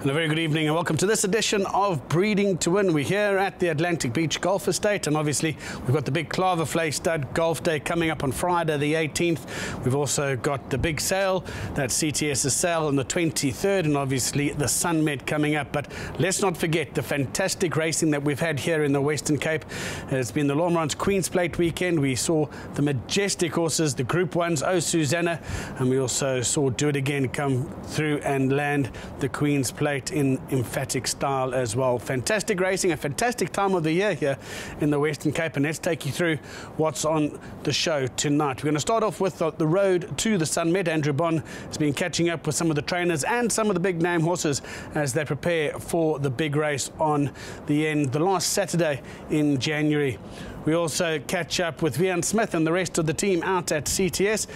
And a very good evening and welcome to this edition of Breeding to Win. We're here at the Atlantic Beach Golf Estate, and obviously we've got the big Claverflay Stud Golf Day coming up on Friday the 18th. We've also got the big sale, that's CTS's sale on the 23rd, and obviously the SNAITH coming up. But let's not forget the fantastic racing that we've had here in the Western Cape. It's been the Lormans Queen's Plate weekend. We saw the majestic horses, the Group 1s, Oh Susanna, and we also saw Do It Again come through and land the Queen's Plate in emphatic style as well. Fantastic racing, a fantastic time of the year here in the Western Cape, and let's take you through what's on the show tonight. We're going to start off with the road to the SNAITH. Andrew Bond has been catching up with some of the trainers and some of the big name horses as they prepare for the big race on the last Saturday in January. We also catch up with WEHANN Smith and the rest of the team out at CTS.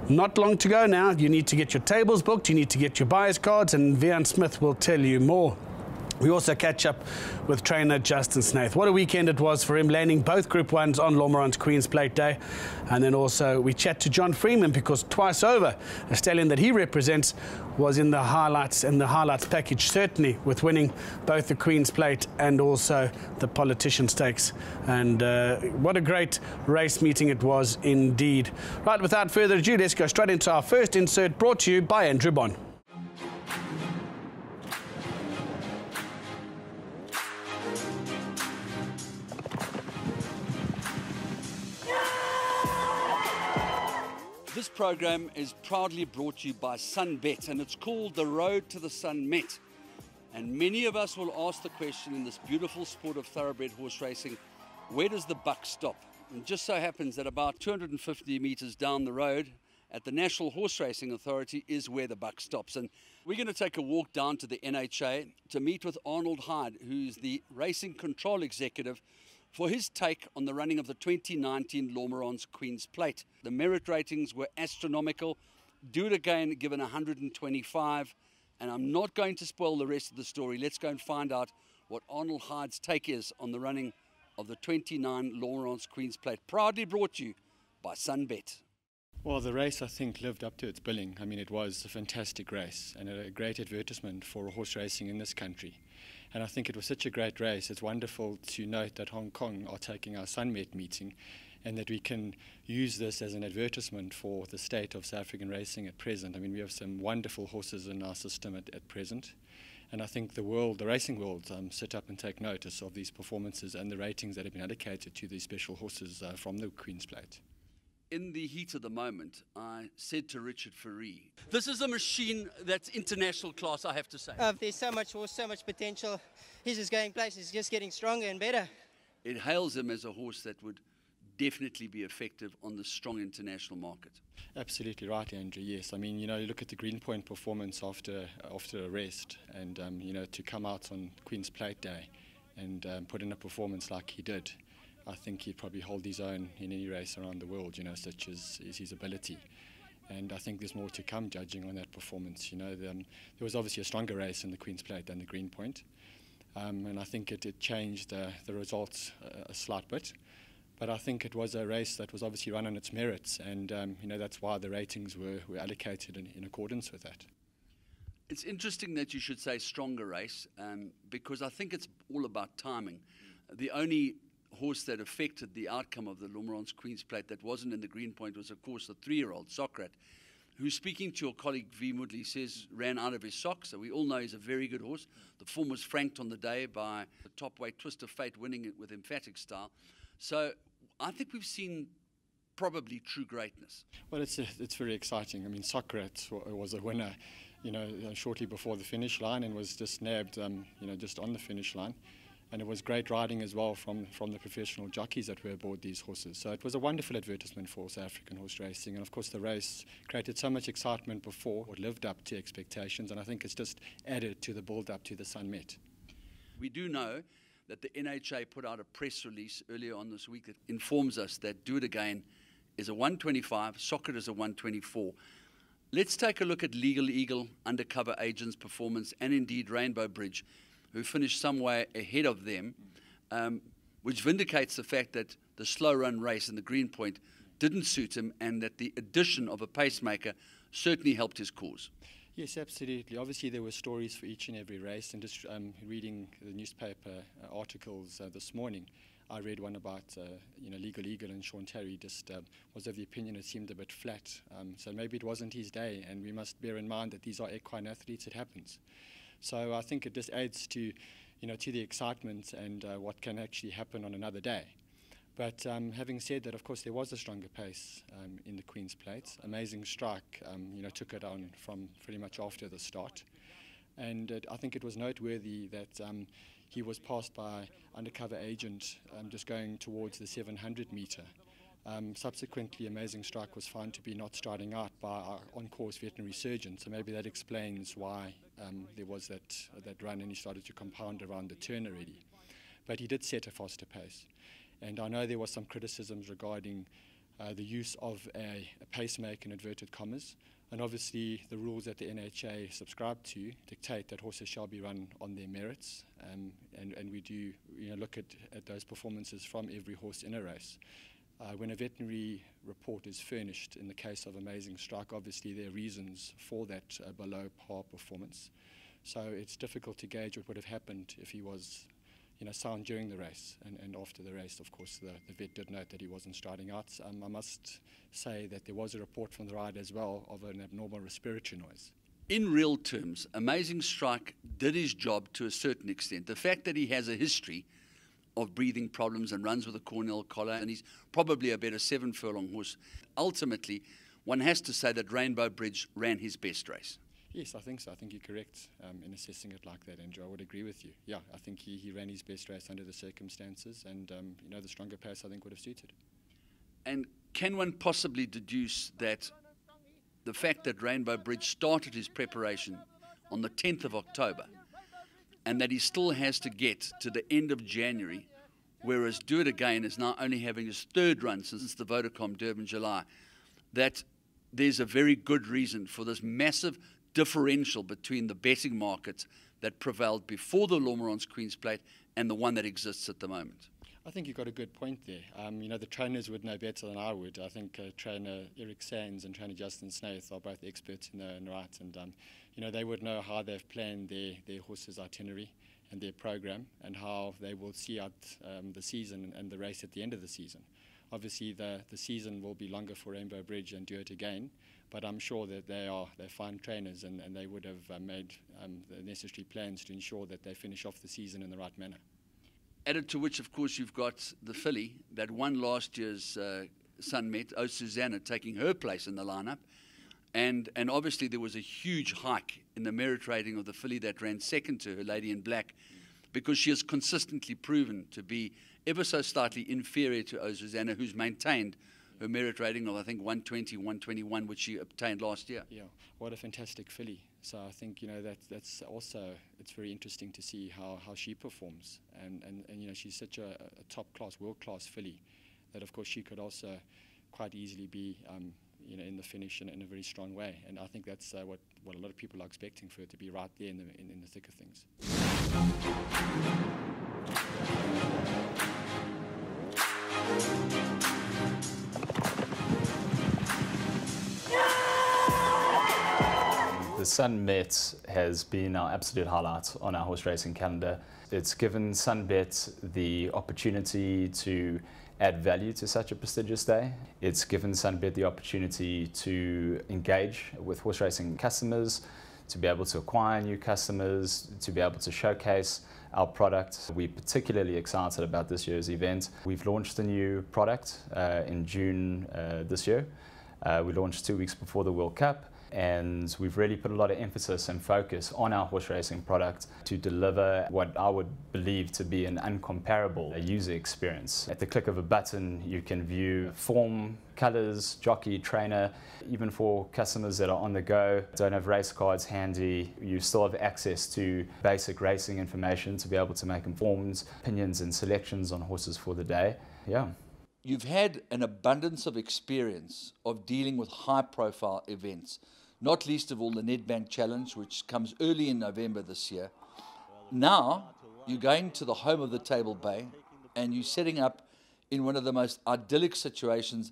Not long to go now. You need to get your tables booked, you need to get your buyer's cards, and WEHANN Smith will tell you more. We also catch up with trainer Justin SNAITH. What a weekend it was for him, landing both Group 1s on Lormans Queen's Plate Day. And then also we chat to John Freeman, because twice over, a stallion that he represents was in the highlights and the highlights package, certainly with winning both the Queen's Plate and also the Politician Stakes. And what a great race meeting it was indeed. Right, without further ado, let's go straight into our first insert, brought to you by Andrew Bond. This program is proudly brought to you by SunBet, and it's called The Road to the SNAITH. And many of us will ask the question in this beautiful sport of thoroughbred horse racing, where does the buck stop? And it just so happens that about 250 metres down the road at the National Horse Racing Authority is where the buck stops. And we're going to take a walk down to the NHA to meet with Arnold Hyde, who's the Racing Control Executive, for his take on the running of the 2019 Lormans Queen's Plate. The merit ratings were astronomical. Do It Again given 125, and I'm not going to spoil the rest of the story. Let's go and find out what Arnold Hyde's take is on the running of the 29 Lormans Queen's Plate. Proudly brought to you by SunBet. Well, the race, I think, lived up to its billing. I mean, it was a fantastic race and a great advertisement for horse racing in this country. And I think it was such a great race. It's wonderful to note that Hong Kong are taking our SNAITH meeting, and that we can use this as an advertisement for the state of South African racing at present. I mean, we have some wonderful horses in our system at present. And I think the racing world, sit up and take notice of these performances and the ratings that have been allocated to these special horses from the Queen's Plate. In the heat of the moment, I said to Richard Fourie, this is a machine that's international class, I have to say. There's so much horse, so much potential. He's just going places, just getting stronger and better. It hails him as a horse that would definitely be effective on the strong international market. Absolutely right, Andrew, yes. I mean, you look at the Greenpoint performance after a rest, and, to come out on Queen's Plate Day and put in a performance like he did, I think he'd probably hold his own in any race around the world, such as is his ability. And I think there's more to come judging on that performance. There was obviously a stronger race in the Queen's Plate than the Greenpoint. And I think it changed the results a slight bit. But I think it was a race that was obviously run on its merits. And, that's why the ratings were allocated in accordance with that. It's interesting that you should say stronger race, because I think it's all about timing. The only horse that affected the outcome of the Lormans Queen's Plate that wasn't in the Greenpoint was, of course, the 3-year-old Socrat, who, speaking to your colleague V. Moodley, says ran out of his socks. So we all know he's a very good horse. The form was franked on the day by the top weight Twist of Fate winning it with emphatic style. So I think we've seen probably true greatness. Well, it's very exciting. I mean, Socrat was a winner, shortly before the finish line, and was just nabbed, just on the finish line. And it was great riding as well from the professional jockeys that were aboard these horses. So it was a wonderful advertisement for South African horse racing. And of course the race created so much excitement before, it lived up to expectations, and I think it's just added to the build-up to the SNAITH. We do know that the NHA put out a press release earlier on this week that informs us that Do It Again is a 125, Soccer is a 124. Let's take a look at Legal Eagle, Undercover Agent's performance, and indeed Rainbow Bridge, who finished some way ahead of them, which vindicates the fact that the slow run race in the Greenpoint didn't suit him, and that the addition of a pacemaker certainly helped his cause. Yes, absolutely. Obviously, there were stories for each and every race, and just reading the newspaper articles this morning, I read one about Legal Eagle and Sean Terry just was of the opinion it seemed a bit flat. So maybe it wasn't his day, and we must bear in mind that these are equine athletes. It happens. So I think it just adds to, to the excitement and what can actually happen on another day. But having said that, of course, there was a stronger pace in the Queen's Plate. Amazing Strike, took it on from pretty much after the start. And I think it was noteworthy that he was passed by undercover agent just going towards the 700 metre. Subsequently, Amazing Strike was found to be not starting out by our on-course veterinary surgeon, so maybe that explains why there was that run and he started to compound around the turn already. But he did set a faster pace. And I know there was some criticisms regarding the use of a pacemaker in inverted commas. And obviously the rules that the NHA subscribe to dictate that horses shall be run on their merits. And we do look at those performances from every horse in a race. When a veterinary report is furnished in the case of Amazing Strike, obviously there are reasons for that below par performance. So it's difficult to gauge what would have happened if he was sound during the race, and after the race, of course, the vet did note that he wasn't striding out. I must say that there was a report from the rider as well of an abnormal respiratory noise. In real terms, Amazing Strike did his job to a certain extent. The fact that he has a history of breathing problems and runs with a Cornell collar, and he's probably a better 7 furlong horse, ultimately, one has to say that Rainbow Bridge ran his best race. Yes, I think so. I think you're correct in assessing it like that, Andrew. I would agree with you. Yeah, I think he ran his best race under the circumstances, and the stronger pace I think would have suited. And can one possibly deduce that the fact that Rainbow Bridge started his preparation on the 10th of October and that he still has to get to the end of January, whereas Do It Again is now only having his 3rd run since the Vodacom Durban July, that there's a very good reason for this massive differential between the betting markets that prevailed before the Lormeron's Queen's Plate and the one that exists at the moment? I think you've got a good point there. The trainers would know better than I would. I think trainer Eric Sands and trainer Justin SNAITH are both experts in their own right, and they would know how they've planned their horses' itinerary and their program, and how they will see out the season and the race at the end of the season. Obviously, the season will be longer for Rainbow Bridge and Do It Again, but I'm sure that they're fine trainers, and they would have made the necessary plans to ensure that they finish off the season in the right manner. Added to which, of course, you've got the filly that won last year's SunMet, Oh Susanna, taking her place in the lineup. And obviously there was a huge hike in the merit rating of the filly that ran second to her, Lady in Black, because she has consistently proven to be ever so slightly inferior to Oh Susanna, who's maintained her merit rating of, I think, 120, 121, which she obtained last year. Yeah, what a fantastic filly. So I think, that's also, it's very interesting to see how she performs. And she's such a top-class, world-class filly that, of course, she could also quite easily be, in the finish in a very strong way. And I think that's what a lot of people are expecting for her to be right there in the thick of things. The SunMet has been our absolute highlight on our horse racing calendar. It's given SunBet the opportunity to add value to such a prestigious day. It's given SunBet the opportunity to engage with horse racing customers, to be able to acquire new customers, to be able to showcase our product. We're particularly excited about this year's event. We've launched a new product in June this year. We launched 2 weeks before the World Cup. And we've really put a lot of emphasis and focus on our horse racing product to deliver what I would believe to be an uncomparable user experience. At the click of a button, you can view form, colors, jockey, trainer. Even for customers that are on the go, don't have race cards handy, you still have access to basic racing information to be able to make informed opinions and selections on horses for the day. Yeah. You've had an abundance of experience of dealing with high-profile events, not least of all the Nedbank Challenge, which comes early in November this year. Now, you're going to the home of the Table Bay, and you're setting up in one of the most idyllic situations.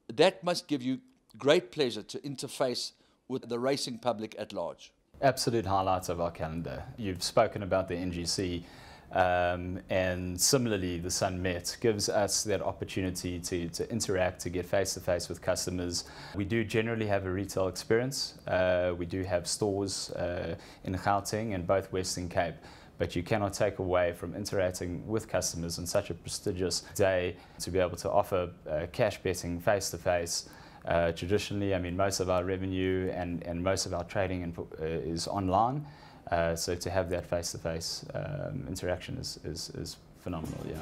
That must give you great pleasure to interface with the racing public at large? Absolute highlights of our calendar. You've spoken about the NGC, and similarly the SNAITH gives us that opportunity to interact, to get face-to-face with customers. We do generally have a retail experience. We do have stores in Gauteng and both Western Cape, but you cannot take away from interacting with customers on such a prestigious day to be able to offer cash betting face-to-face. Traditionally, I mean, most of our revenue and most of our trading is online. So to have that face-to-face interaction is phenomenal, yeah.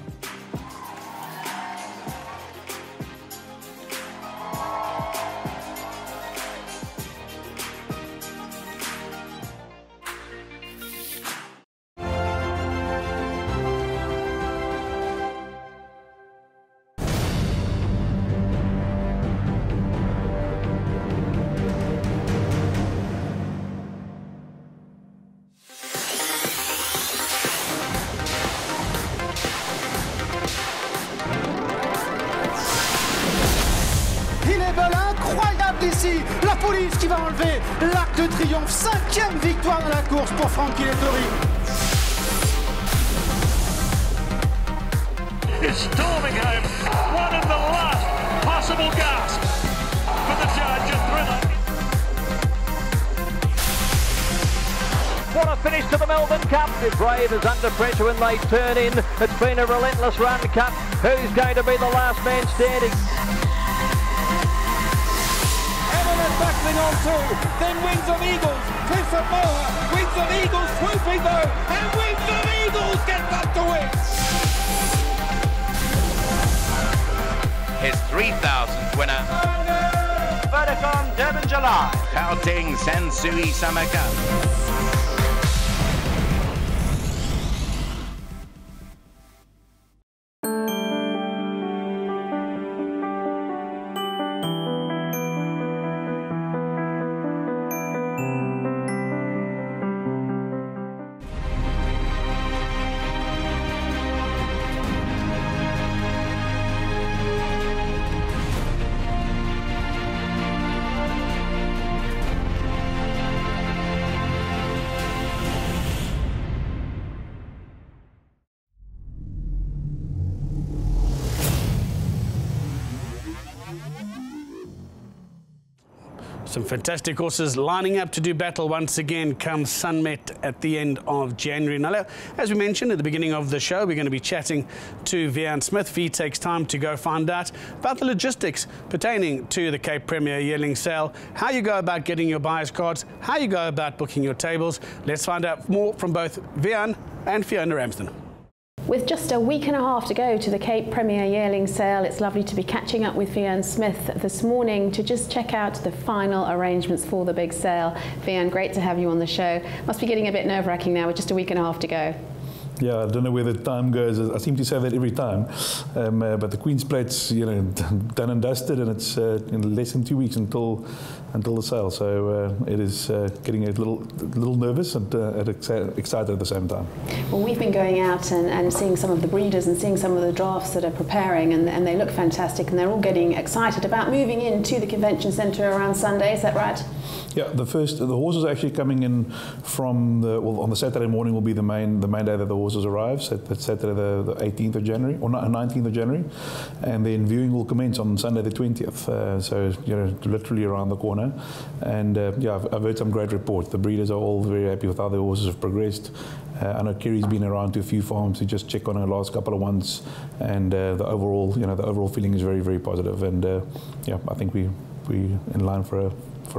Ici, la police qui va enlever l'arc de triomphe. 5e victoire dans la course pour Frankie Lettori. Is storming home, one of the last possible gasps for the Challenger thriller. What a finish to the Melbourne Cup. Brave is under pressure when they turn in. It's been a relentless run cup. Who's going to be the last man standing? Battling on through, then Wings of Eagles, Clifford Moore, Wings of Eagles swooping though, and Wings of Eagles gets up to win. His 3,000th winner. Vodacom Durban July. Gauteng Sansui Summer Cup. Some fantastic horses lining up to do battle once again come SNAITH at the end of January. Now, as we mentioned at the beginning of the show, we're going to be chatting to WEHANN Smith. He takes time to go find out about the logistics pertaining to the Cape Premier yearling sale, how you go about getting your buyer's cards, how you go about booking your tables. Let's find out more from both WEHANN and Fiona Ramsden. With just a week and a half to go to the Cape Premier yearling sale, it's lovely to be catching up with WEHANN Smith this morning to just check out the final arrangements for the big sale. WEHANN, great to have you on the show. Must be getting a bit nerve-wracking now with just a week and a half to go. Yeah, I don't know where the time goes. I seem to say that every time. But the Queen's Plate's, you know, done and dusted, and it's in less than 2 weeks until the sale. So it is getting a little nervous and excited at the same time. Well, we've been going out and seeing some of the breeders and seeing some of the drafts that are preparing, and they look fantastic, and they're all getting excited about moving into the convention centre around Sunday. Is that right? Yeah, the horses are actually coming in from on the Saturday morning will be the main day that the horses arrive. So that's Saturday the 18th of January or 19th of January, and then viewing will commence on Sunday the 20th. So you know, literally around the corner. And yeah, I've heard some great reports. The breeders are all very happy with how the horses have progressed. I know Kerry's been around to a few farms to just check on her last couple of ones, and the overall feeling is very, very positive. And yeah, I think we in line for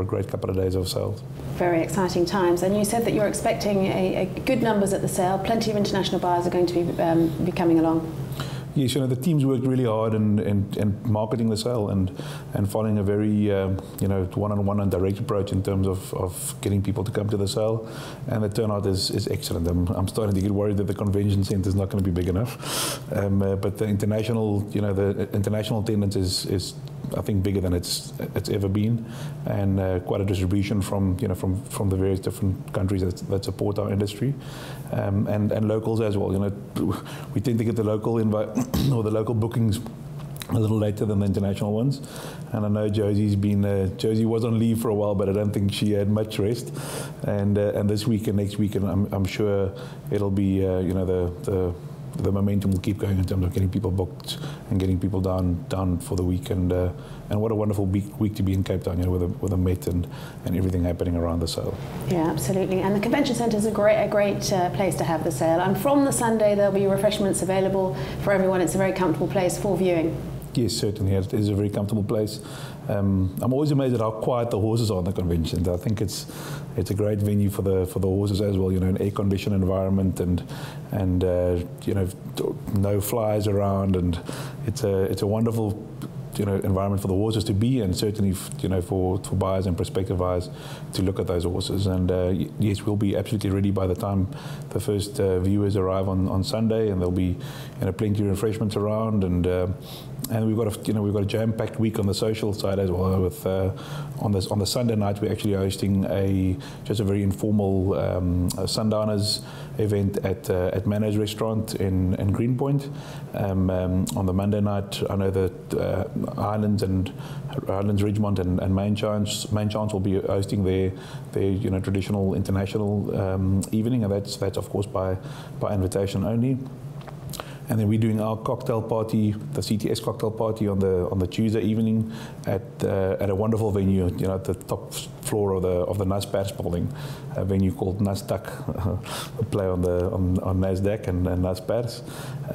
a great couple of days of sales. Very exciting times. And you said that you're expecting a good numbers at the sale. Plenty of international buyers are going to be coming along. Yes, you know, the teams worked really hard in marketing the sale and following a very you know, one-on-one and direct approach in terms of getting people to come to the sale, and the turnout is excellent. I'm starting to get worried that the convention centre is not going to be big enough, but the international attendance is I think bigger than it's ever been, and quite a distribution from the various different countries that support our industry, and locals as well. You know, we tend to get the local invite or the local bookings a little later than the international ones. And I know Josie's been, Josie was on leave for a while, but I don't think she had much rest. And this week and next week, and I'm sure it'll be, you know, the momentum will keep going in terms of getting people booked and getting people down for the week. And what a wonderful week to be in Cape Town, you know, with a Met and everything happening around the sale. Yeah, absolutely. And the convention centre is a great place to have the sale. And from the Sunday, there'll be refreshments available for everyone. It's a very comfortable place for viewing. Yes, certainly. It is a very comfortable place. I'm always amazed at how quiet the horses are in the convention. I think it's a great venue for the horses as well. You know, an air-conditioned environment and you know, no flies around, and it's a wonderful, you know, environment for the horses to be, and certainly, you know, for buyers and prospective buyers to look at those horses. And yes, we'll be absolutely ready by the time the first viewers arrive on Sunday, and there'll be, you know, plenty of refreshments around, and we've got a jam-packed week on the social side as well. With on the Sunday night, we're actually hosting just a very informal Sundowners event at Manners Restaurant in Greenpoint. On the Monday night, I know that Highlands, Ridgemont, and Main Chance will be hosting their you know, traditional international evening, and that's of course by invitation only. And then we're doing our cocktail party, the CTS cocktail party, on the Tuesday evening at a wonderful venue, you know, at the top floor of the Naspers building, a venue called Nasdaq, a play on Nasdaq and Naspers,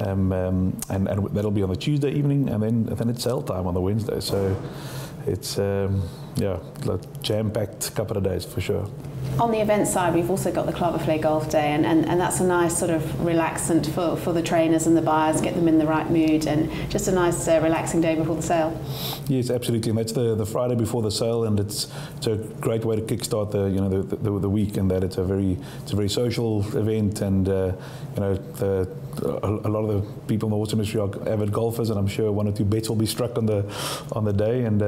and that'll be on the Tuesday evening, and then it's sale time on the Wednesday. So it's yeah, a jam-packed couple of days for sure. On the event side, we've also got the Claverflay Golf Day, and that's a nice sort of relaxant for the trainers and the buyers, get them in the right mood, and just a nice relaxing day before the sale. Yes, absolutely, and that's the Friday before the sale, and it's a great way to kickstart the week, in that it's a very social event, and you know, a lot of the people in the horse industry are avid golfers, and I'm sure one or two bets will be struck on the day, and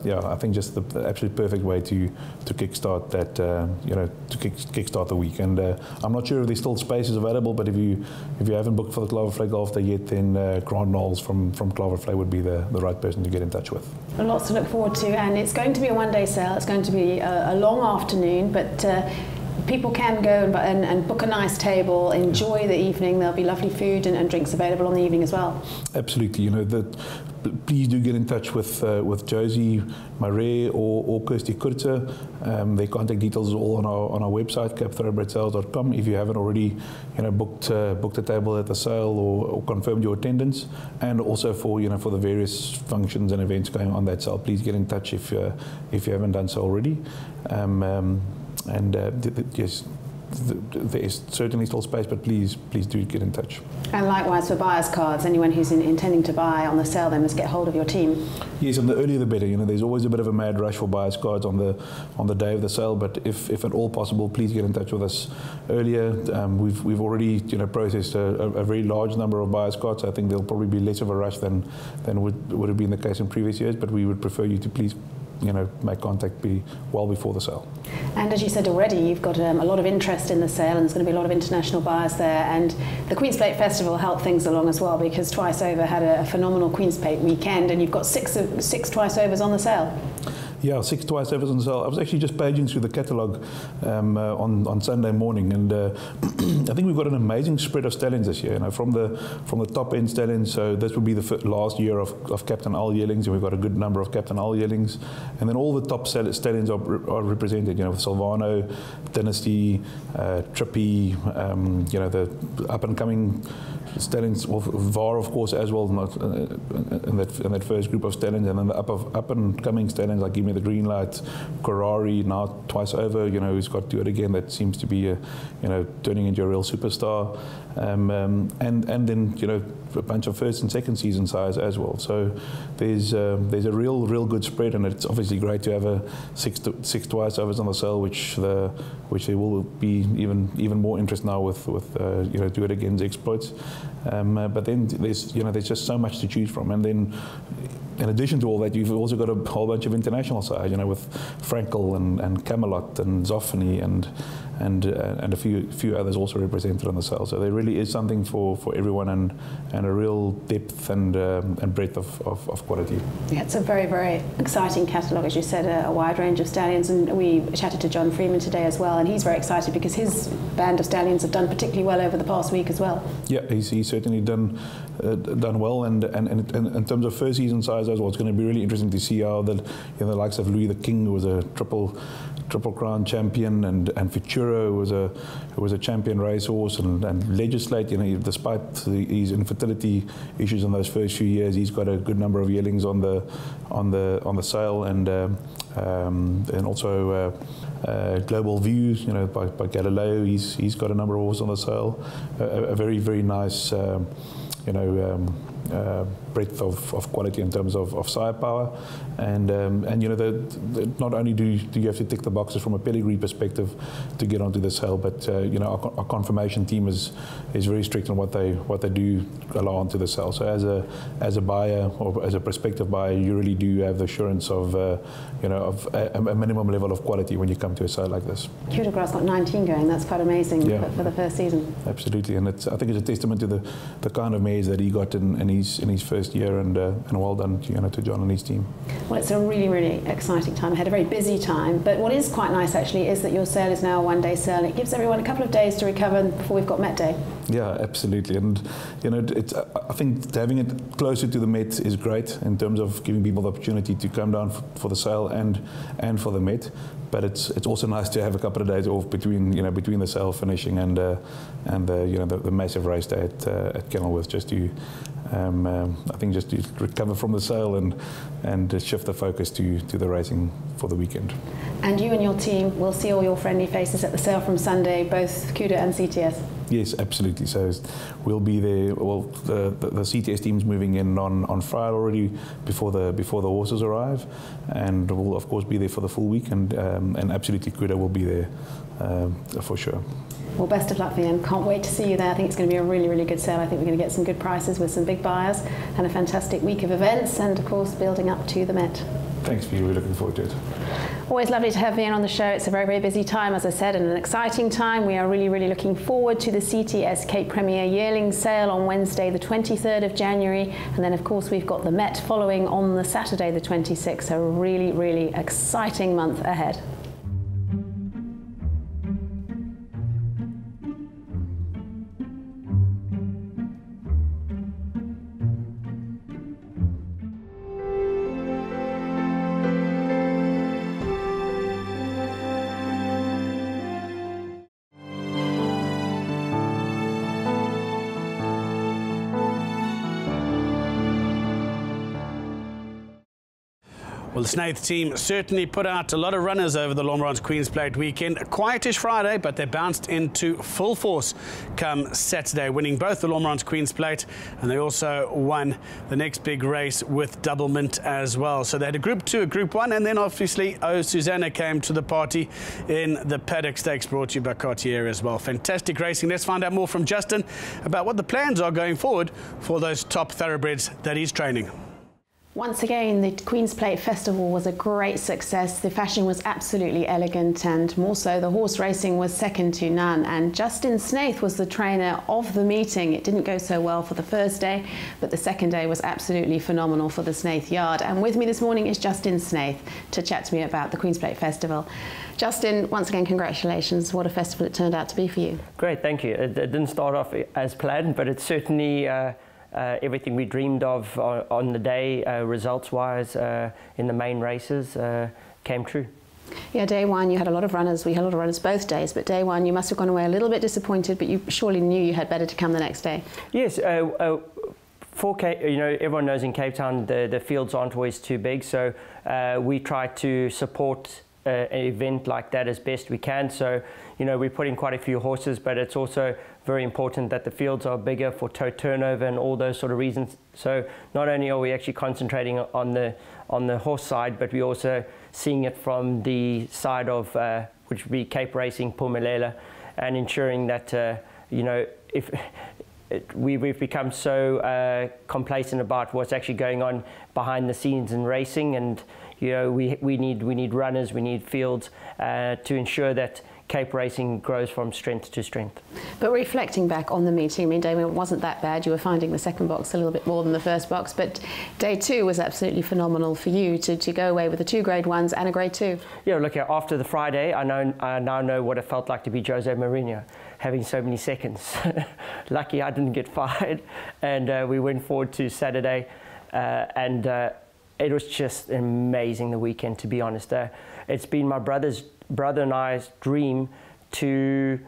yeah, I think just the absolute perfect way to kickstart that, you know, to kickstart the week. And I'm not sure if there's still spaces available, but if you haven't booked for the Claverflay Golf Day yet, then Grant Knowles from Claverflay would be the right person to get in touch with. Lots to look forward to, and it's going to be a one-day sale. It's going to be a long afternoon, but people can go and book a nice table, enjoy the evening. There'll be lovely food and drinks available on the evening as well. Absolutely. You know, please do get in touch with Josie Marais or Kirsty Kurtzer. Their contact details are all on our website, capethoroughbredsales.com. If you haven't already, you know, booked a table at the sale or confirmed your attendance, and also for the various functions and events going on that sale, please get in touch if you haven't done so already. Yes, there is certainly still space, but please do get in touch. And likewise for buyers' cards, anyone who's intending to buy on the sale, they must get hold of your team. Yes, and the earlier the better. You know, there's always a bit of a mad rush for buyers' cards on the day of the sale, but if at all possible, please get in touch with us earlier. We've already, you know, processed a very large number of buyers' cards. I think there'll probably be less of a rush than would have been the case in previous years, but we would prefer you to please, you know, make contact well before the sale. And as you said already, you've got a lot of interest in the sale, and there's going to be a lot of international buyers there, and the Queen's Plate Festival helped things along as well, because Twice Over had a phenomenal Queen's Plate weekend, and you've got six Twice Overs on the sale. Yeah, 6 Twice Overs on sale. I was actually just paging through the catalogue on Sunday morning, and I think we've got an amazing spread of stallions this year. You know, from the top end stallions. So this will be the last year of Captain Al yearlings, and we've got a good number of Captain Al yearlings, and then all the top stallions are represented. You know, with Silvano, Dynasty, Trippy, you know, the up and coming stallions, well, VAR of course as well, in that first group of stallions, and then the up and coming stallions like Give Me the Green Light, Ferrari, now Twice Over, you know, who's got Do It Again, that seems to be you know, turning into a real superstar, and then, you know, a bunch of first and second season size as well. So there's a real good spread, and it's obviously great to have a six Twice Overs on the sale, which there will be even more interest now with you know, Do It Again's exploits. But then there's just so much to choose from, and then in addition to all that, you've also got a whole bunch of international sides, you know, with Frankel and Camelot and Zoffany a few others also represented on the sale. So there really is something for everyone, and a real depth and breadth of quality. Yeah, it's a very, very exciting catalogue, as you said, a wide range of stallions, and we chatted to John Freeman today as well, and he's very excited because his band of stallions have done particularly well over the past week as well. Yeah, he's certainly done well, and in terms of first season size as well, it's going to be really interesting to see how the likes of Louis the King, who was a triple crown champion, and Futuro, who was a champion racehorse, and Legislate, despite his infertility issues in those first few years, he's got a good number of yearlings on the sale, and also Global Views, by Galileo, he's got a number of horses on the sale. A very, very nice breadth of quality in terms of sire power, and not only do you have to tick the boxes from a pedigree perspective to get onto the sale, but our confirmation team is very strict on what they do allow onto the sale. So as a buyer or as a prospective buyer, you really do have the assurance of a minimum level of quality when you come to a sale like this. Coup de Grace got 19 going. That's quite amazing for the first season. Absolutely, and I think it's a testament to the kind of mares that he got in his first year, and well done to John and his team. Well, it's a really, really exciting time ahead, a very busy time, but what is quite nice actually is that your sale is now a one-day sale, and it gives everyone a couple of days to recover before we've got Met Day. Yeah, absolutely, and I think having it closer to the Met is great in terms of giving people the opportunity to come down for the sale and for the Met. But it's also nice to have a couple of days off between the sale finishing and the massive race day at Kenilworth, just to I think just to recover from the sale and shift the focus to the racing for the weekend. And you and your team will see all your friendly faces at the sale from Sunday, both CUDA and CTS. Yes, absolutely. So we'll be there. Well, the CTS team's moving in on Friday already before the horses arrive, and we'll of course be there for the full week, and absolutely CUDA will be there for sure. Well, best of luck, Vian. Can't wait to see you there. I think it's going to be a really, really good sale. I think we're going to get some good prices with some big buyers and a fantastic week of events, and of course building up to the Met. Thanks, Vian. We're looking forward to it. Always lovely to have Vian on the show. It's a very, very busy time, as I said, and an exciting time. We are really, really looking forward to the CTS Cape Premier Yearling Sale on Wednesday, the 23rd of January. And then, of course, we've got the Met following on the Saturday, the 26th. So a really, really exciting month ahead. Well, the SNAITH team certainly put out a lot of runners over the Lombrance Queen's Plate weekend. A quietish Friday, but they bounced into full force come Saturday, winning both the Lombrance Queen's Plate, and they also won the next big race with Double Mint as well. So they had a Group 2, a Group 1, and then obviously Susanna came to the party in the Paddock Stakes, brought to you by Cartier as well. Fantastic racing. Let's find out more from Justin about what the plans are going forward for those top thoroughbreds that he's training. Once again, the Queen's Plate Festival was a great success. The fashion was absolutely elegant, and more so, the horse racing was second to none. And Justin SNAITH was the trainer of the meeting. It didn't go so well for the first day, but the second day was absolutely phenomenal for the SNAITH yard. And with me this morning is Justin SNAITH to chat to me about the Queen's Plate Festival. Justin, once again, congratulations. What a festival it turned out to be for you. Great, thank you. It didn't start off as planned, but it's certainly everything we dreamed of on the day, results-wise, in the main races, came true. Yeah, day one you had a lot of runners. We had a lot of runners both days, but day one you must have gone away a little bit disappointed, but you surely knew you had better to come the next day. Yes, for Cape, everyone knows in Cape Town the fields aren't always too big, so we try to support an event like that as best we can. So, we put in quite a few horses, but it's also very important that the fields are bigger for tote turnover and all those sort of reasons. So not only are we actually concentrating on the horse side, but we're also seeing it from the side of which would be Cape Racing, Pumelela, and ensuring that we've become so complacent about what's actually going on behind the scenes in racing, and we need runners, we need fields to ensure that Cape racing grows from strength to strength. But reflecting back on the meeting, I mean, Damien, it wasn't that bad. You were finding the second box a little bit more than the first box, but day 2 was absolutely phenomenal for you to go away with the 2 Grade 1s and a Grade 2. Yeah, look, after the Friday, I now know what it felt like to be Jose Mourinho, having so many seconds. Lucky I didn't get fired, and we went forward to Saturday, and it was just amazing the weekend, to be honest. It's been my brother and I's dream to,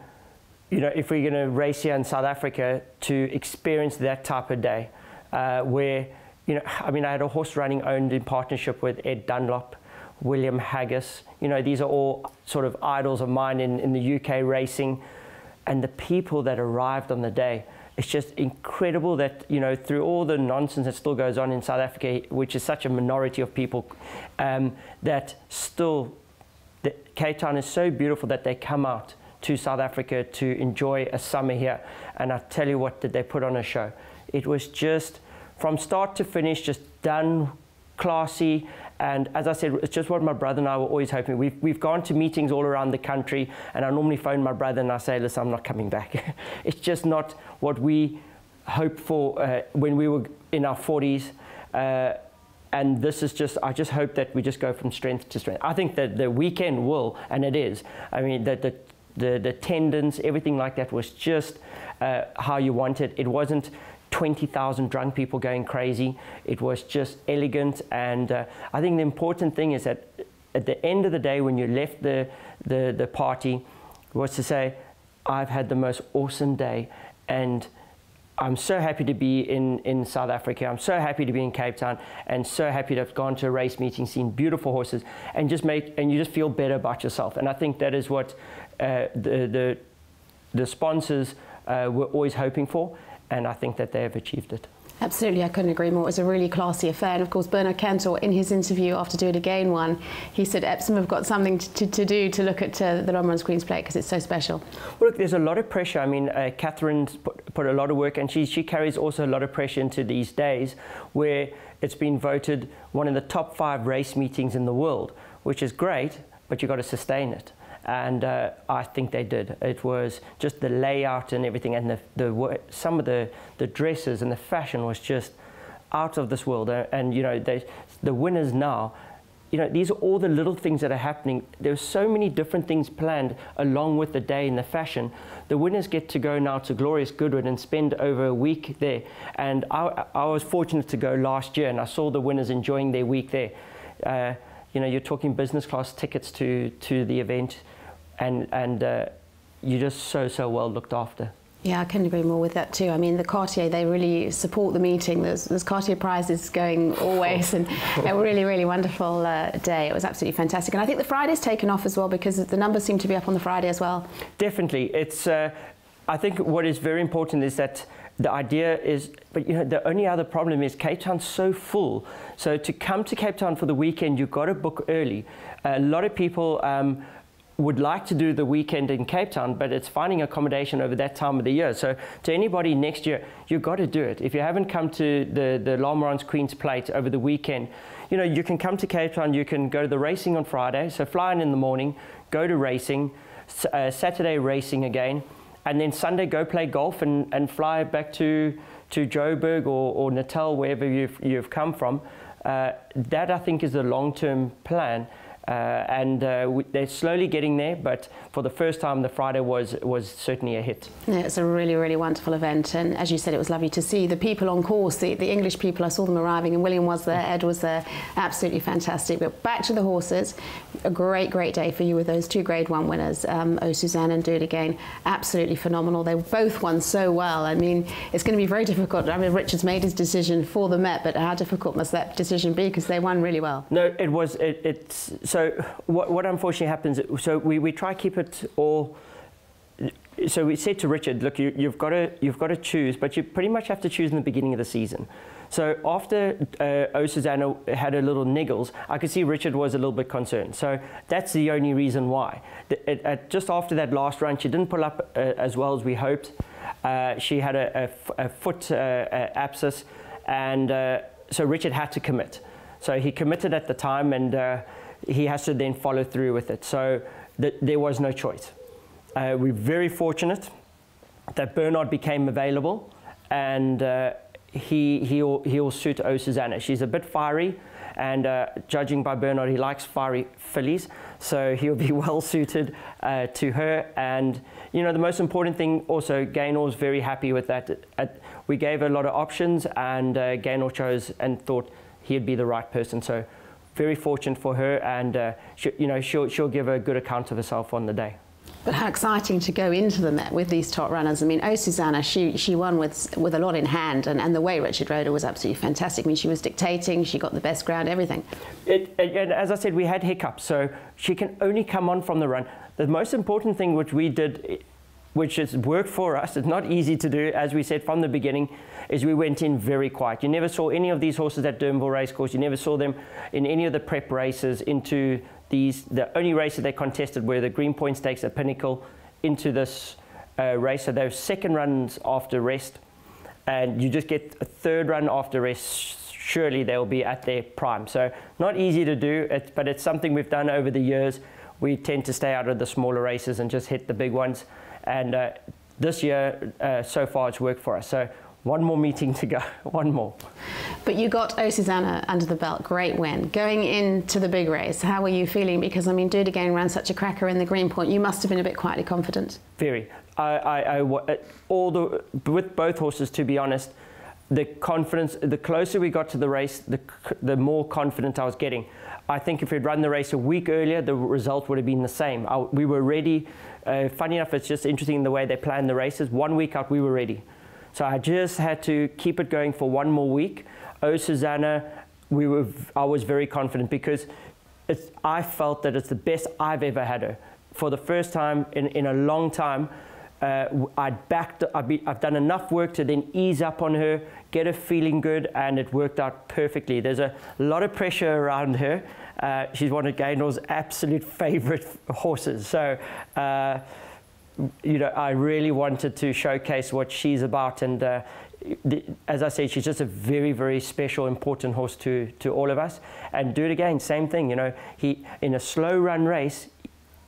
you know, if we're going to race here in South Africa, to experience that type of day where, you know, I mean, I had a horse running owned in partnership with Ed Dunlop, William Haggis. You know, these are all sort of idols of mine in the UK racing. And the people that arrived on the day, it's just incredible that, you know, through all the nonsense that still goes on in South Africa, which is such a minority of people, that still, Cape Town is so beautiful that they come out to South Africa to enjoy a summer here. And I tell you what, did they put on a show. It was just, from start to finish, just done, classy. And as I said, it's just what my brother and I were always hoping. We've gone to meetings all around the country, and I normally phone my brother and I say, listen, I'm not coming back. It's just not what we hoped for when we were in our 40s. And this is just, I just hope that we just go from strength to strength. I think that the weekend will, and it is. I mean, the attendance, everything like that was just how you want it. It wasn't 20,000 drunk people going crazy. It was just elegant. And I think the important thing is that at the end of the day, when you left the party, was to say, I've had the most awesome day, and I'm so happy to be in South Africa. I'm so happy to be in Cape Town, and so happy to have gone to a race meeting, seen beautiful horses, and you just feel better about yourself. And I think that is what the sponsors were always hoping for, and I think that they have achieved it. Absolutely, I couldn't agree more. It was a really classy affair. And of course, Bernard Cantor, in his interview after Do It Again one, he said Epsom have got something to do to look at the Lombards Queen's Plate because it's so special. Well, look, there's a lot of pressure. I mean, Catherine's put a lot of work, and she carries also a lot of pressure into these days where it's been voted one of the top 5 race meetings in the world, which is great, but you've got to sustain it. And I think they did. It was just the layout and everything, and some of the dresses and the fashion was just out of this world. And you know, the winners now, you know, these are all the little things that are happening. There's so many different things planned along with the day and the fashion. The winners get to go now to glorious Goodwood and spend over a week there. And I was fortunate to go last year, and I saw the winners enjoying their week there. You know, you're talking business class tickets to the event. And you're just so well looked after. Yeah, I couldn't agree more with that too. I mean, the Cartier, they really support the meeting. There's Cartier prizes going always, and a really wonderful day. It was absolutely fantastic. And I think the Friday's taken off as well because the numbers seem to be up on the Friday as well. Definitely. It's, I think what is very important is that the idea is, but you know, the only other problem is Cape Town's so full. So to come to Cape Town for the weekend, you've got to book early. A lot of people would like to do the weekend in Cape Town, but it's finding accommodation over that time of the year. So to anybody next year, you've got to do it. If you haven't come to the Lombards Queen's Plate over the weekend, you know, you can come to Cape Town, you can go to the racing on Friday, so fly in the morning, go to racing, Saturday racing again, and then Sunday go play golf and fly back to Joburg or Natal, wherever you've come from. That, I think, is the long-term plan. They're slowly getting there, but for the first time, the Friday was certainly a hit. Yeah, it's a really wonderful event, and as you said, it was lovely to see the people on course, the English people. I saw them arriving, and William was there, Ed was there, absolutely fantastic. But back to the horses, a great day for you with those 2 Grade 1 winners, Oh Suzanne and Do It Again, absolutely phenomenal. They both won so well. I mean, it's going to be very difficult. I mean, Richard's made his decision for the Met, but how difficult must that decision be, because they won really well? No, it was. So what unfortunately happens, so we try to keep it all, so we said to Richard, look, you've got to choose, but you pretty much have to choose in the beginning of the season. So after Oh Susanna had her little niggles, I could see Richard was a little bit concerned. So that's the only reason why. Just after that last run, she didn't pull up as well as we hoped. She had a foot abscess, and so Richard had to commit. So he committed at the time, and he has to then follow through with it. So there was no choice. We're very fortunate that Bernard became available, and he'll suit O Susanna. She's a bit fiery, and judging by Bernard, he likes fiery fillies, so he'll be well suited to her. And you know, the most important thing also, Gaynor was very happy with that. We gave her a lot of options, and Gaynor chose and thought he'd be the right person. So very fortunate for her, and she'll give a good account of herself on the day. But how exciting to go into the Met with these top runners. I mean, O Susanna, she won with a lot in hand, and the way Richard rode her was absolutely fantastic. I mean, she was dictating, she got the best ground, everything. And as I said, we had hiccups, so she can only come on from the run. The most important thing which we did, which has worked for us, it's not easy to do, as we said from the beginning, is we went in very quiet. You never saw any of these horses at Durbanville Racecourse. You never saw them in any of the prep races into these. The only races they contested were the Green Point Stakes at Pinnacle into this race. So those second runs after rest, and you just get a third run after rest, surely they'll be at their prime. So not easy to do, but it's something we've done over the years. We tend to stay out of the smaller races and just hit the big ones. And this year, so far, it's worked for us. So one more meeting to go, one more. But you got O Susanna under the belt, great win. Going into the big race, how were you feeling? Because, I mean, Do It Again ran such a cracker in the Green Point. You must have been a bit quietly confident. Very. With both horses, to be honest, the confidence, the closer we got to the race, the more confident I was getting. I think if we'd run the race a week earlier, the result would have been the same. We were ready. Funny enough, it's just interesting the way they planned the races. 1 week out, we were ready. So I just had to keep it going for one more week. O Susanna, I was very confident because I felt that it's the best I've ever had her. For the first time in a long time, I've done enough work to then ease up on her, get her feeling good, and it worked out perfectly. There's a lot of pressure around her. She's one of Gaynor's absolute favourite horses. So, you know, I really wanted to showcase what she's about. And as I said, she's just a very, very special, important horse to all of us. And Do It Again, same thing. You know, in a slow run race,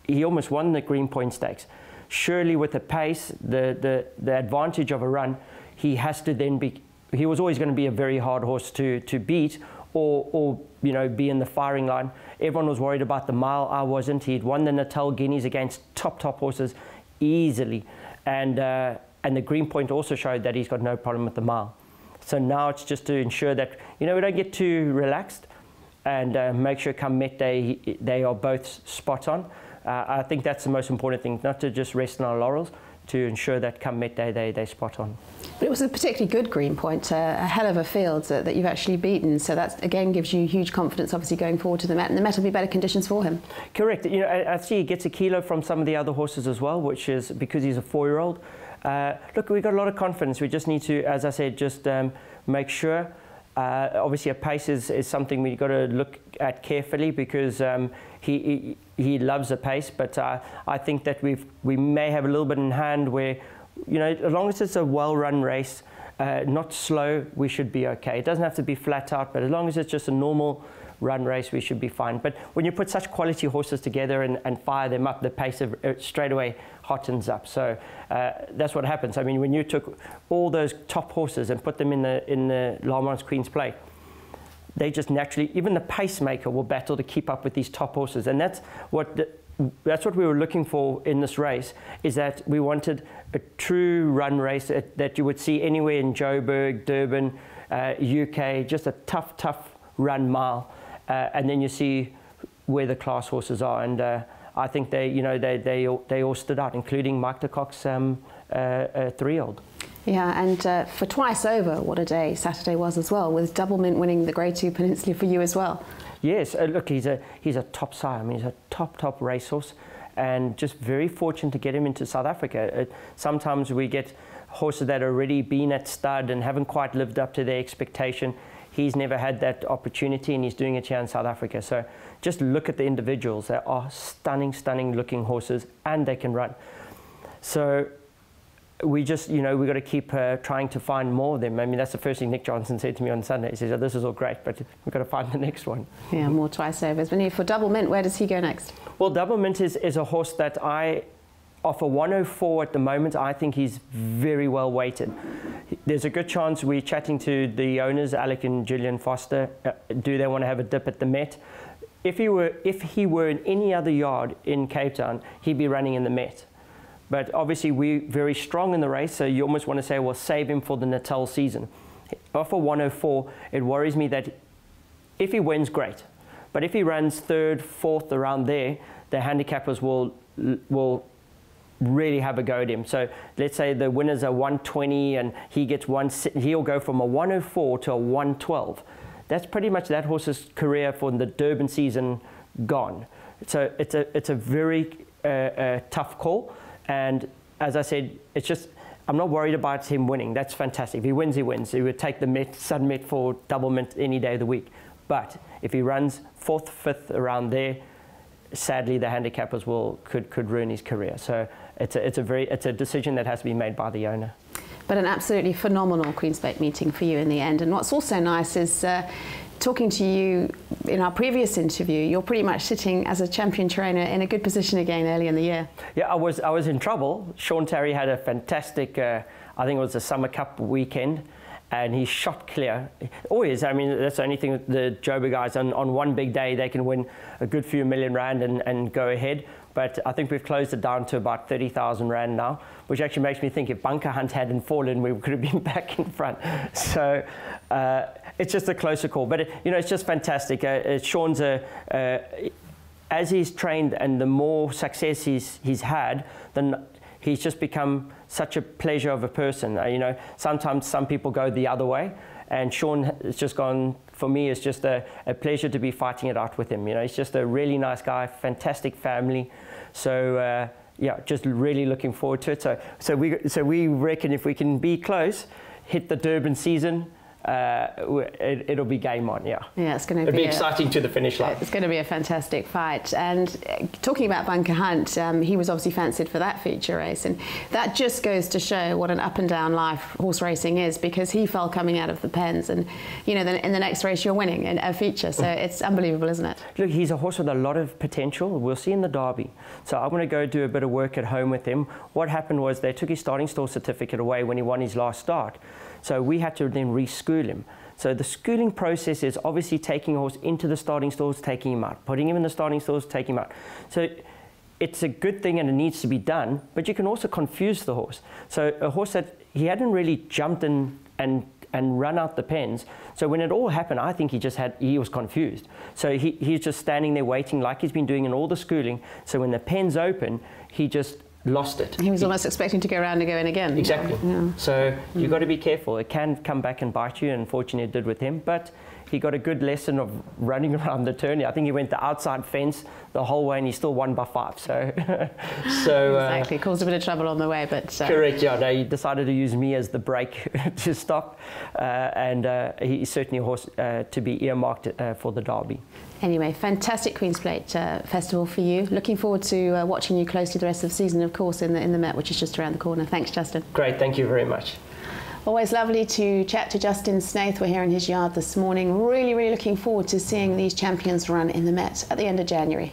he almost won the Green Point Stakes. Surely with the pace, the advantage of a run, he has to then be, he was always going to be a very hard horse to beat or you know, be in the firing line. Everyone was worried about the mile. I wasn't. He'd won the Natal Guineas against top horses easily. And the Green Point also showed that he's got no problem with the mile. So now it's just to ensure that, you know, we don't get too relaxed and make sure come Met Day they are both spot on. I think that's the most important thing, not to just rest on our laurels, to ensure that come Met Day they're spot on. But it was a particularly good Green Point, a hell of a field that you've actually beaten. So that again gives you huge confidence, obviously, going forward to the Met, and the Met will be better conditions for him. Correct. You know, I see he gets a kilo from some of the other horses as well, which is because he's a 4-year-old. Look, we've got a lot of confidence. We just need to, as I said, just make sure. Obviously, a pace is something we've got to look at carefully because he loves a pace. But I think that we may have a little bit in hand where, you know, as long as it's a well-run race, not slow, we should be okay. It doesn't have to be flat out, but as long as it's just a normal run race, we should be fine. But when you put such quality horses together and fire them up, the pace straight away hottens up. So that's what happens. I mean, when you took all those top horses and put them in the Lamont Queen's Plate, they just naturally, even the pacemaker will battle to keep up with these top horses. And that's what we were looking for in this race, is that we wanted a true run race that you would see anywhere in Joburg, Durban, UK, just a tough run mile. And then you see where the class horses are. And I think they all stood out, including Mike de Kock's 3-year-old. Yeah, and for twice over, what a day Saturday was as well, with Double Mint winning the Grade 2 Peninsula for you as well. Yes, look, he's a top sire. I mean, he's a top racehorse, and just very fortunate to get him into South Africa. Sometimes we get horses that have already been at stud and haven't quite lived up to their expectation. He's never had that opportunity, and he's doing it here in South Africa. So just look at the individuals. They are stunning looking horses, and they can run. So we just, you know, we've got to keep trying to find more of them. I mean, that's the first thing Nick Johnson said to me on Sunday. He says, oh, this is all great, but we've got to find the next one. Yeah, more twice overs. But for Double Mint, where does he go next? Well, Double Mint is a horse that off a 104 at the moment, I think he's very well weighted. There's a good chance we're chatting to the owners, Alec and Julian Foster. Do they want to have a dip at the Met? If he were in any other yard in Cape Town, he'd be running in the Met. But obviously we're very strong in the race, so you almost want to say, well, save him for the Natal season. Off a 104, it worries me that if he wins, great. But if he runs third, fourth, around there, the handicappers will really have a go at him. So let's say the winners are 120 and he gets he'll go from a 104 to a 112. That's pretty much that horse's career for the Durban season gone. So it's a very tough call. And as I said, it's just, I'm not worried about him winning. That's fantastic. If he wins, he wins. He would take the Met, Sun Met for double Met any day of the week. But if he runs fourth, fifth, around there, sadly the handicappers could ruin his career. So it's a decision that has to be made by the owner. But an absolutely phenomenal Queen's Plate meeting for you in the end. And what's also nice is talking to you in our previous interview, you're pretty much sitting as a champion trainer in a good position again early in the year. Yeah, I was in trouble. Sean Terry had a fantastic, I think it was the Summer Cup weekend, and he shot clear. Always, I mean, that's the only thing with the Joburg guys, on one big day they can win a good few million rand and go ahead. But I think we've closed it down to about 30,000 rand now, which actually makes me think if Bunker Hunt hadn't fallen, we could have been back in front. So it's just a closer call. But it's just fantastic. Sean's as he's trained and the more success he's had, then he's just become such a pleasure of a person. Sometimes some people go the other way, and Sean has just gone, for me, it's just a pleasure to be fighting it out with him. He's just a really nice guy, fantastic family. So yeah, just really looking forward to it. So we reckon if we can be close, hit the Durban season, it'll be game on. Yeah. Yeah, it'll be exciting to the finish line. It's going to be a fantastic fight. And talking about Bunker Hunt, he was obviously fancied for that feature race, and that just goes to show what an up and down life horse racing is, because he fell coming out of the pens, and then in the next race you're winning in a feature. So it's unbelievable, isn't it? Look, he's a horse with a lot of potential. We'll see in the Derby. So I'm going to go do a bit of work at home with him. What happened was they took his starting stall certificate away when he won his last start. So we had to then reschool him. So the schooling process is obviously taking a horse into the starting stalls, taking him out, putting him in the starting stalls, taking him out. So it's a good thing and it needs to be done, but you can also confuse the horse. So a horse that he hadn't really jumped in and run out the pens. So when it all happened, I think he was confused. So he's just standing there waiting like he's been doing in all the schooling. So when the pens open, he just lost it. He was almost expecting to go around and go in again. Exactly. Yeah. So you've got to be careful. It can come back and bite you, and unfortunately it did with him. But he got a good lesson of running around the turn. I think he went the outside fence the whole way, and he still won by 5. So, exactly, caused a bit of trouble on the way, but correct. Yeah, no, he decided to use me as the brake to stop, and he's certainly a horse to be earmarked for the Derby. Anyway, fantastic Queen's Plate Festival for you. Looking forward to watching you closely the rest of the season, of course, in the Met, which is just around the corner. Thanks, Justin. Great, thank you very much. Always lovely to chat to Justin Snaith. We're here in his yard this morning. Really, really looking forward to seeing these champions run in the Met at the end of January.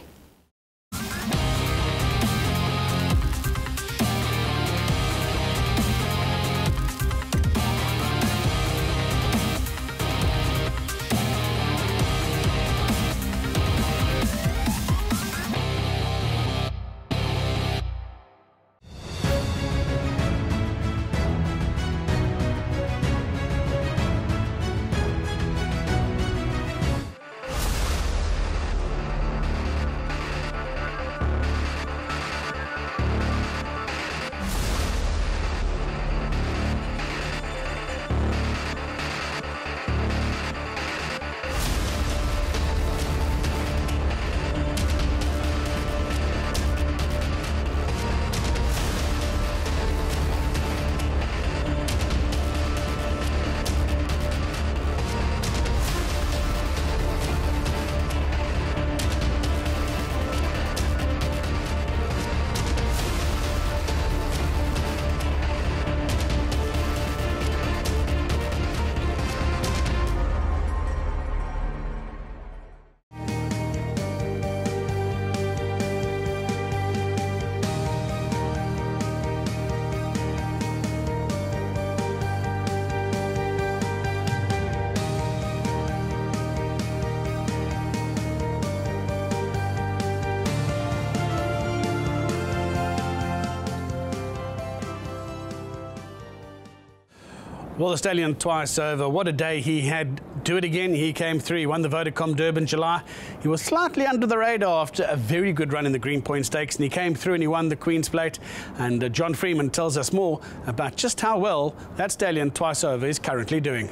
Well, the stallion twice over. What a day he had. Do it again. He came through. He won the Vodacom Durban July. He was slightly under the radar after a very good run in the Greenpoint Stakes, and he came through and he won the Queen's Plate. And John Freeman tells us more about just how well that stallion twice over is currently doing.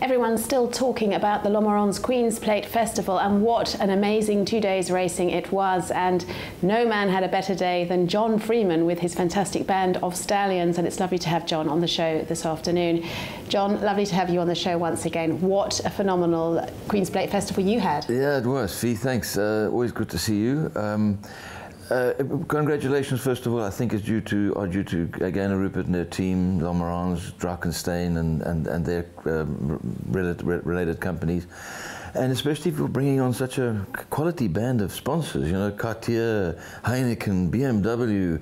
Everyone's still talking about the Lomeron's Queen's Plate Festival, and what an amazing 2 days racing it was. And no man had a better day than John Freeman with his fantastic band of stallions, and it's lovely to have John on the show this afternoon. John, lovely to have you on the show once again. What a phenomenal Queen's Plate Festival you had. Yeah, it was. Fee, thanks. Always good to see you. Congratulations, first of all, I think are due to again Rupert and their team, Lomeron's, Drakenstein and their related companies, and especially for bringing on such a quality band of sponsors. You know, Cartier, Heineken, BMW.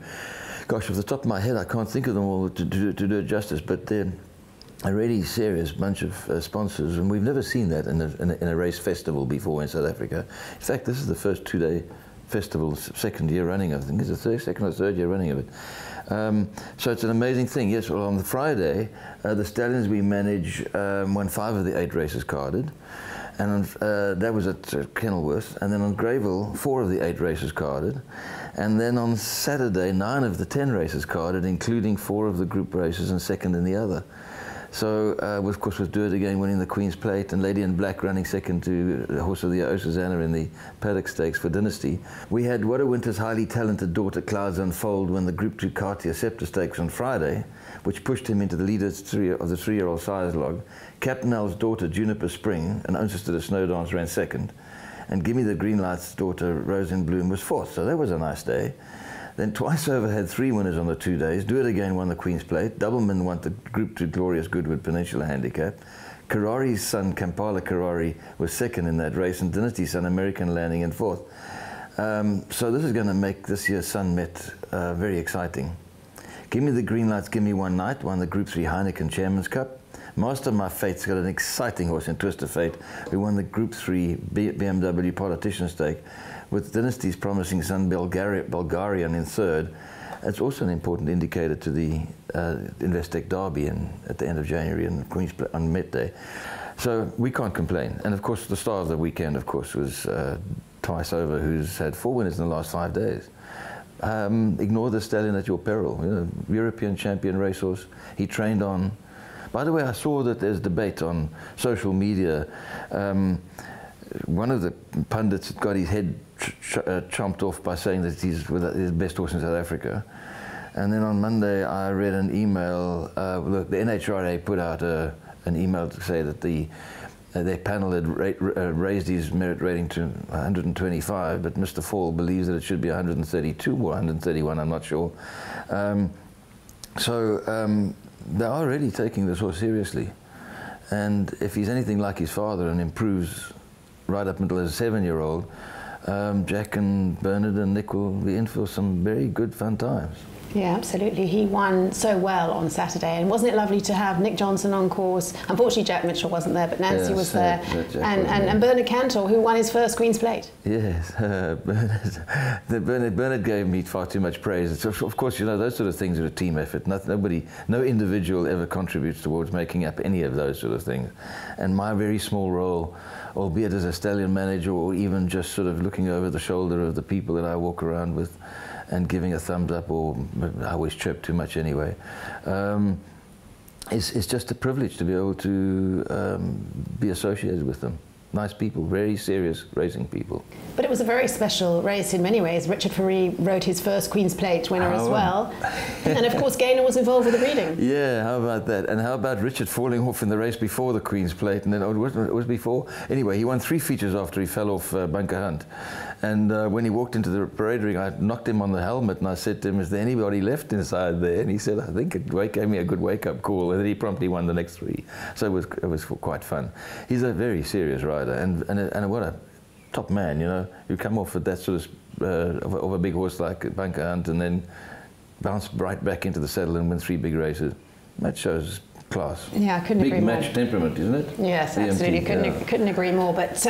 Gosh, off the top of my head, I can't think of them all to do it justice, but they're a really serious bunch of sponsors, and we've never seen that in a race festival before in South Africa. In fact, this is the first 2 day festival, second year running, I think it's the second or third year running of it. So it's an amazing thing. Yes, well, on the Friday, the stallions we manage won 5 of the 8 races carded, and that was at Kenilworth. And then on Greyville, 4 of the 8 races carded, and then on Saturday, 9 of the 10 races carded, including 4 of the group races and second in the other. So, of course, with Do It Again winning the Queen's Plate and Lady in Black running second to the horse of the year, Susanna, in the Paddock Stakes for Dynasty. We had What a Winter's highly talented daughter, Clouds Unfold, win the Group 2 Cartier Scepter Stakes on Friday, which pushed him into the leader of the 3-year-old size log. Captain Al's daughter, Juniper Spring, an Ancestor to Snow Dance, ran second. And Gimme the Green Light's daughter, Rose in Bloom, was fourth. So that was a nice day. Then Twice Over had 3 winners on the 2 days. Do It Again won the Queen's Plate. Doubleman won the Group 2 Glorious Goodwood Peninsula Handicap. Karari's son, Kampala Karari, was second in that race, and Dynasty's son, American Landing, in fourth. So this is going to make this year's Sun Met very exciting. Give Me the Green Lights, Give Me One Night won the Group 3 Heineken Chairman's Cup. Master My Fate's got an exciting horse in Twist of Fate, who won the Group 3 BMW Politician Stake, with Dynasty's promising son Bulgarian in third. It's also an important indicator to the Investec Derby at the end of January and Queen's Plate on Met Day. So we can't complain. And of course, the star of the weekend, of course, was Twice Over, who's had 4 winners in the last 5 days. Ignore the stallion at your peril. You know, European champion racehorse. He trained on. By the way, I saw that there's debate on social media. One of the pundits got his head chomped off by saying that he's the best horse in South Africa. And then on Monday, I read an email. Look, the NHRA put out an email to say that their panel had raised his merit rating to 125, but Mr. Fall believes that it should be 132 or 131, I'm not sure. They are really taking this horse seriously. And if he's anything like his father and improves right up until as a 7-year-old, Jack and Bernard and Nick will be in for some very good fun times. Yeah, absolutely. He won so well on Saturday, and wasn't it lovely to have Nick Johnson on course? Unfortunately, Jack Mitchell wasn't there, but Nancy was there, and Bernard Cantor, who won his first Queen's Plate. Yes, Bernard gave me far too much praise. So, of course, you know, those sort of things are a team effort. No individual ever contributes towards making up any of those sort of things. And my very small role, albeit as a stallion manager or even just sort of looking over the shoulder of the people that I walk around with, and giving a thumbs up, or I always chirp too much anyway. It's just a privilege to be able to be associated with them. Nice people, very serious racing people. But it was a very special race in many ways. Richard Faree rode his first Queen's Plate winner as well. And of course, Gaynor was involved with the breeding. Yeah, how about that? And how about Richard falling off in the race before the Queen's Plate? And then, it was before? Anyway, he won 3 features after he fell off Bunker Hunt. And when he walked into the parade ring, I knocked him on the helmet and I said to him, is there anybody left inside there? And he said, I think it gave me a good wake-up call. And then he promptly won the next 3. So it was quite fun. He's a very serious rider, and what a top man, you know. You come off with that sort of a big horse like Bunker Hunt and then bounce right back into the saddle and win 3 big races. That shows class. Yeah, I couldn't agree more. Big match temperament, isn't it? Yes, absolutely. Couldn't agree more. But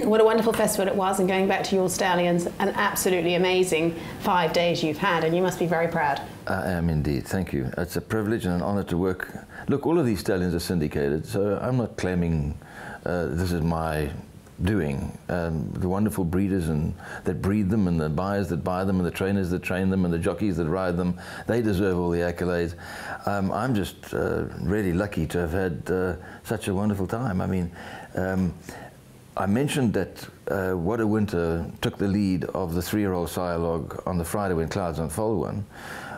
what a wonderful festival it was. And going back to your stallions, an absolutely amazing 5 days you've had, and you must be very proud. I am indeed, thank you. It's a privilege and an honour to work. Look, all of these stallions are syndicated, so I'm not claiming this is my doing. The wonderful breeders that breed them, and the buyers that buy them, and the trainers that train them, and the jockeys that ride them, they deserve all the accolades. I'm just really lucky to have had such a wonderful time. I mean, I mentioned that What a Winter took the lead of the 3-year-old sire log on the Friday when Clouds on Foal won.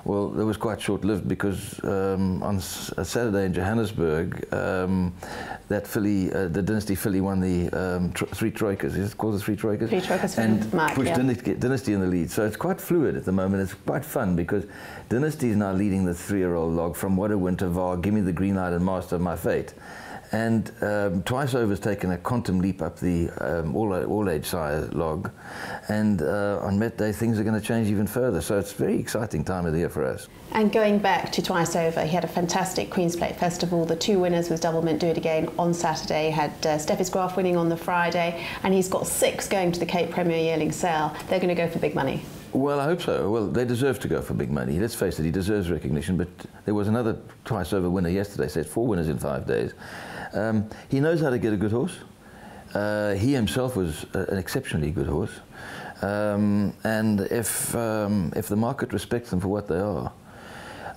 Well, that was quite short-lived because on a Saturday in Johannesburg, that filly, the Dynasty filly, won the 3 Troikas. Is it called the 3 Troikas? 3 Troikas and Mark, pushed yeah. Dynasty in the lead. So it's quite fluid at the moment. It's quite fun because Dynasty is now leading the 3-year-old log from What a Winter, VAR, Give Me the Green Light, and Master of My Fate. And Twice Over has taken a quantum leap up the all-age sire log, and on Met Day things are going to change even further. So it's a very exciting time of the year for us. And going back to Twice Over, he had a fantastic Queen's Plate Festival. The 2 winners with Double Mint Do It Again on Saturday. Had Steffi's Graph winning on the Friday, and he's got 6 going to the Cape Premier Yearling Sale. They're going to go for big money. Well, I hope so. Well, they deserve to go for big money. Let's face it, he deserves recognition. But there was another Twice Over winner yesterday, so it's 4 winners in 5 days. He knows how to get a good horse. He himself was an exceptionally good horse. And if the market respects them for what they are,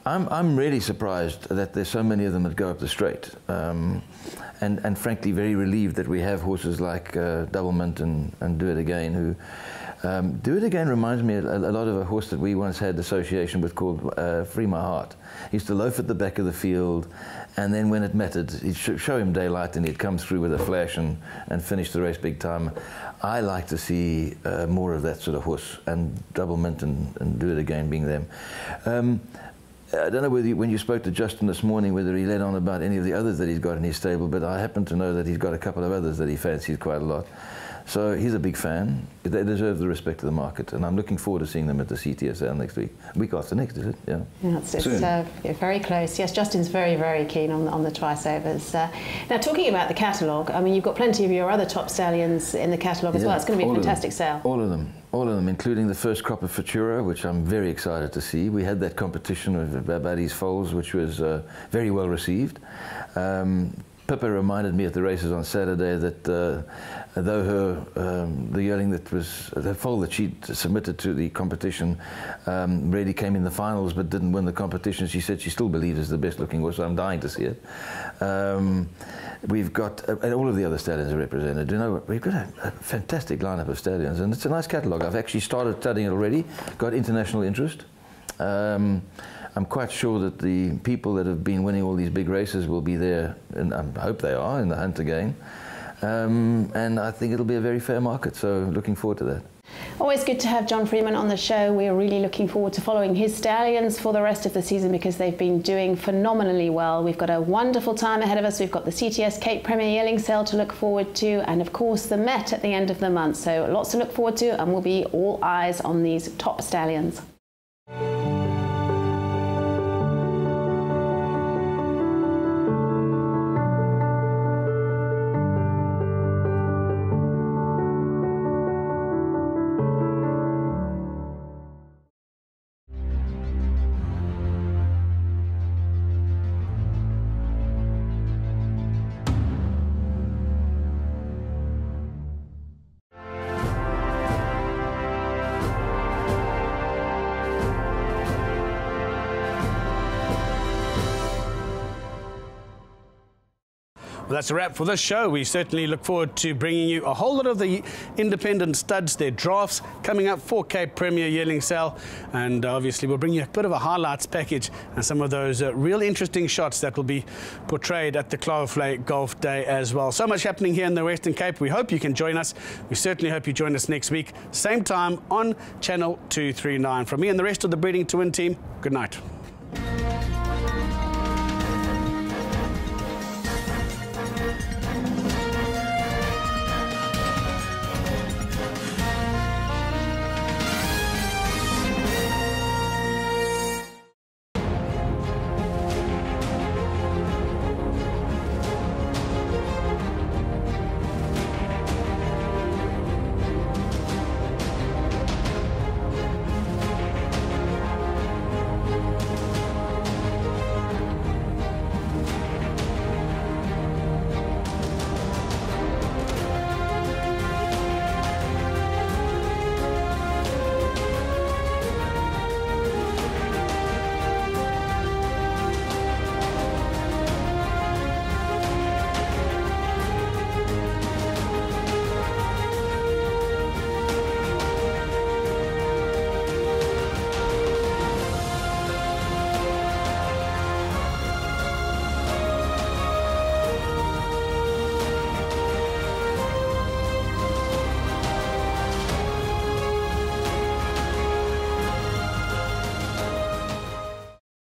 I'm really surprised that there's so many of them that go up the straight. And frankly, very relieved that we have horses like Double Mint and Do It Again, who Do It Again reminds me a lot of a horse that we once had association with called Free My Heart. He used to loaf at the back of the field, and then when it mattered, he'd show him daylight and he'd come through with a flash and finish the race big time. I like to see more of that sort of horse, and Double Mint and Do It Again being them. I don't know whether when you spoke to Justin this morning whether he led on about any of the others that he's got in his stable, but I happen to know that he's got a couple of others that he fancies quite a lot. So he's a big fan. They deserve the respect of the market, and I'm looking forward to seeing them at the CTSL next week. Week after next, is it? Yeah. It's very close. Yes, Justin's very, very keen on the Twice Overs. Now, talking about the catalogue, I mean, you've got plenty of your other top stallions in the catalogue as well. It's going to be a fantastic sale. All of them, including the first crop of Futura, which I'm very excited to see. We had that competition with Babadi's foals, which was very well received. Pippa reminded me at the races on Saturday that though the yearling that was the foal that she submitted to the competition really came in the finals but didn't win the competition, she said she still believes is the best looking horse. So I'm dying to see it. We've got, and all of the other stallions are represented. You know, we've got a fantastic lineup of stallions, and it's a nice catalogue. I've actually started studying it already. Got international interest. I'm quite sure that the people that have been winning all these big races will be there, and I hope they are, in the hunt again. And I think it'll be a very fair market, so looking forward to that. Always good to have John Freeman on the show. We're really looking forward to following his stallions for the rest of the season because they've been doing phenomenally well. We've got a wonderful time ahead of us. We've got the CTS Cape Premier Yearling Sale to look forward to, and of course the Met at the end of the month. So lots to look forward to, and we'll be all eyes on these top stallions. Well, that's a wrap for this show. We certainly look forward to bringing you a whole lot of the independent studs, their drafts coming up for Cape Premier Yearling Sale, and obviously we'll bring you a bit of a highlights package and some of those real interesting shots that will be portrayed at the Claverflay Golf Day as well. So much happening here in the Western Cape. We hope you can join us. We certainly hope you join us next week, same time on Channel 239. From me and the rest of the Breeding to Win team, good night.